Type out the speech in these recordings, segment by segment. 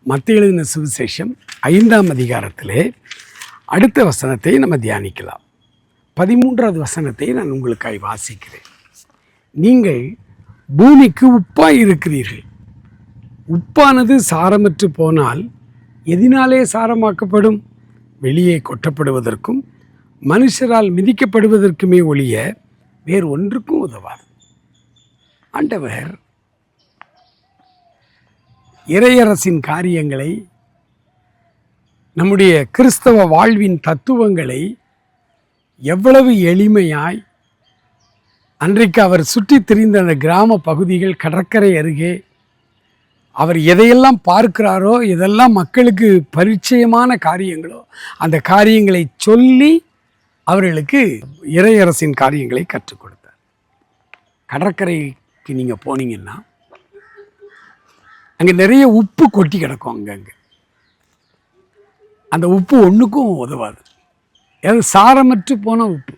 மத்தேயு எழுதின சுவிசேஷம் 5ஆம் அதிகாரத்திலே அடுத்த வசனத்தை நம்ம தியானிக்கலாம். 13வது வசனத்தை நான் உங்களுக்காய் வாசிக்கிறேன். நீங்கள் பூமிக்கு உப்பாய் இருக்கிறீர்கள். உப்பானது சாரமற்று போனால் எதினாலே சாரமாக்கப்படும்? வெளியே கொட்டப்படுவதற்கும் மனுஷரால் மிதிக்கப்படுவதற்குமே ஒழிய வேறு ஒன்றுக்கும் உதவாது. ஆண்டவர் இறையரசின் காரியங்களை, நம்முடைய கிறிஸ்தவ வாழ்வின் தத்துவங்களை எவ்வளவு எளிமையாய், அன்றைக்கு அவர் சுற்றித் திரிந்த அந்த கிராம பகுதிகள், கடற்கரை அருகே அவர் எதையெல்லாம் பார்க்கிறாரோ, எதெல்லாம் மக்களுக்கு பரிச்சயமான காரியங்களோ அந்த காரியங்களை சொல்லி அவர்களுக்கு இறையரசின் காரியங்களை கற்றுக் கொடுத்தார். கடற்கரைக்கு நீங்கள் போனீங்கன்னா அங்கே நிறைய உப்பு கொட்டி கிடக்கும். அங்கங்கே அந்த உப்பு ஒன்றுக்கும் உதவாது. ஏதாவது சாரமற்று போன உப்பு.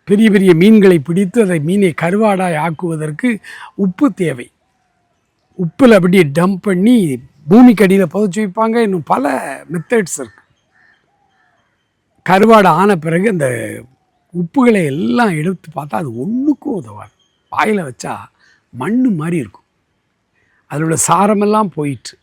பெரிய பெரிய மீன்களை பிடித்து அதை மீனை கருவாடாய் ஆக்குவதற்கு உப்பு தேவை. உப்பில் அப்படியே டம்ப் பண்ணி பூமிக்கு அடியில் புதைச்சி வைப்பாங்க. இன்னும் பல மெத்தட்ஸ் இருக்கு. கருவாடு ஆன பிறகு அந்த உப்புகளை எல்லாம் எடுத்து பார்த்தா அது ஒன்றுக்கும் உதவாது. வாயில் வச்சா மண் மாதிரி இருக்கும். அதோட சாரமெல்லாம் போயிட்டு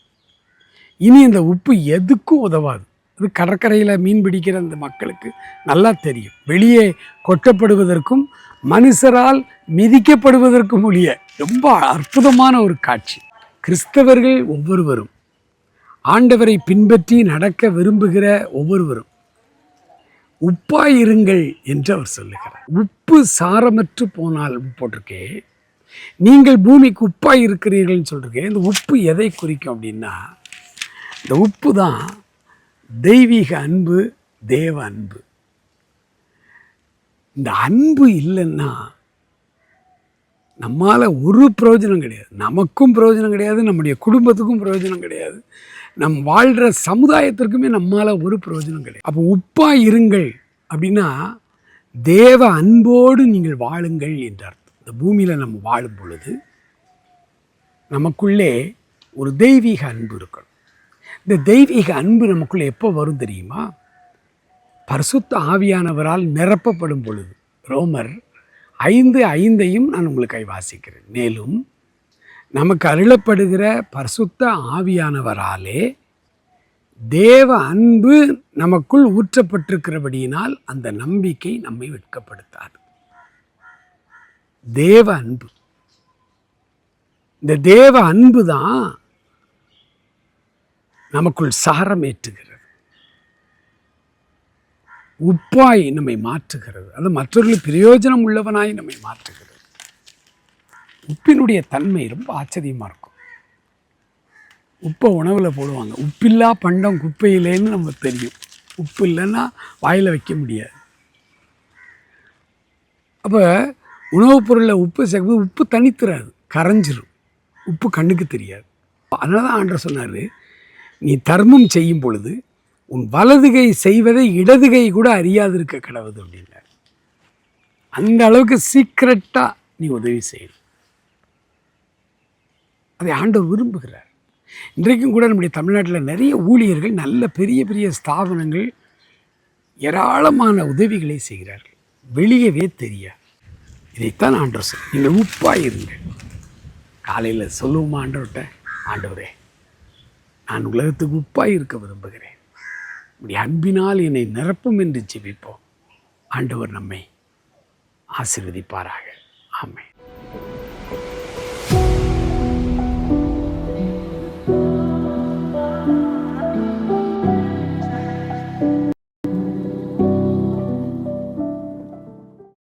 இனி இந்த உப்பு எதுக்கும் உதவாது. அது கடற்கரையில் மீன் பிடிக்கிற அந்த மக்களுக்கு நல்லா தெரியும். வெளியே கொட்டப்படுவதற்கும் மனுஷரால் மிதிக்கப்படுவதற்கும் ஒழிய. ரொம்ப அற்புதமான ஒரு காட்சி. கிறிஸ்தவர்கள் ஒவ்வொருவரும், ஆண்டவரை பின்பற்றி நடக்க விரும்புகிற ஒவ்வொருவரும் உப்பாயிருங்கள் என்று அவர் சொல்லுகிறார். உப்பு சாரமற்று போனால் போட்டிருக்கே, நீங்கள் பூமிக்கு உப்பாய் இருக்கிறீர்கள்னு சொல்லிருக்கேன். இந்த உப்பு எதை குறிக்கும் அப்படின்னா, இந்த உப்பு தான் தெய்வீக அன்பு, தேவ அன்பு. இந்த அன்பு இல்லைன்னா நம்மால் ஒரு பிரயோஜனம் கிடையாது. நமக்கும் பிரயோஜனம் கிடையாது, நம்முடைய குடும்பத்துக்கும் பிரயோஜனம் கிடையாது, நம் வாழ்கிற சமுதாயத்திற்குமே நம்மால் ஒரு பிரயோஜனம் கிடையாது. அப்போ உப்பாய் இருங்கள் அப்படின்னா தேவ அன்போடு நீங்கள் வாழுங்கள் என்றார். இந்த பூமியில் நம்ம வாழும் பொழுது நமக்குள்ளே ஒரு தெய்வீக அன்பு இருக்கணும். இந்த தெய்வீக அன்பு நமக்குள்ளே எப்போ வரும் தெரியுமா? பரிசுத்த ஆவியானவரால் நிரப்பப்படும் பொழுது. ரோமர் 5:5 நான் உங்களுக்காக வாசிக்கிறேன். மேலும் நமக்கு அருளப்படுகிற பரிசுத்த ஆவியானவராலே தேவ அன்பு நமக்குள் ஊற்றப்பட்டிருக்கிறபடியினால் அந்த நம்பிக்கை நம்மை வெட்கப்படுத்தாது. தேவ அன்பு, இந்த தேவ அன்பு தான் நமக்குள் சாரமேற்றுகிறது, உப்பாய் நம்மை மாற்றுகிறது. அது மற்றவர்களுக்கு பிரயோஜனம் உள்ளவனாய் நம்மை மாற்றுகிறது. உப்பினுடைய தன்மை ரொம்ப ஆச்சரியமாக இருக்கும். உப்பை உணவில் போடுவாங்க. உப்பில்லா பண்டம் குப்பையிலேன்னு நம்ம தெரியும். உப்பு இல்லைன்னா வாயில் வைக்க முடியாது. அப்போ உணவுப் பொருளில் உப்பு சேர்க்கும்போது உப்பு தனித்துறாது, கரைஞ்சிரும். உப்பு கண்ணுக்கு தெரியாது. அதனால தான் ஆண்டவர் சொன்னார், நீ தர்மம் செய்யும் பொழுது உன் வலதுகை செய்வதை இடதுகை கூட அறியாது இருக்க கடவுது அப்படின்னார். அந்த அளவுக்கு சீக்ரெட்டாக நீ உதவி செய்யணும். அதை ஆண்டவர் விரும்புகிறார். இன்றைக்கும் கூட நம்முடைய தமிழ்நாட்டில் நிறைய ஊழியர்கள், நல்ல பெரிய பெரிய ஸ்தாபனங்கள் ஏராளமான உதவிகளை செய்கிறார்கள். வெளியவே தெரியாது. இதைத்தான் ஆண்டவர் சொல்ல, நீங்கள் உப்பாயிருங்கள். காலையில் சொல்லுவோமா ஆண்டவர்கிட்ட, ஆண்டவரே நான் உலகத்துக்கு உப்பாய் இருக்க விரும்புகிறேன், இப்படி அன்பினால் என்னை நிரப்பும் என்று ஜெபிப்போம். ஆண்டவர் நம்மை ஆசீர்வதிப்பாராக. ஆமென்.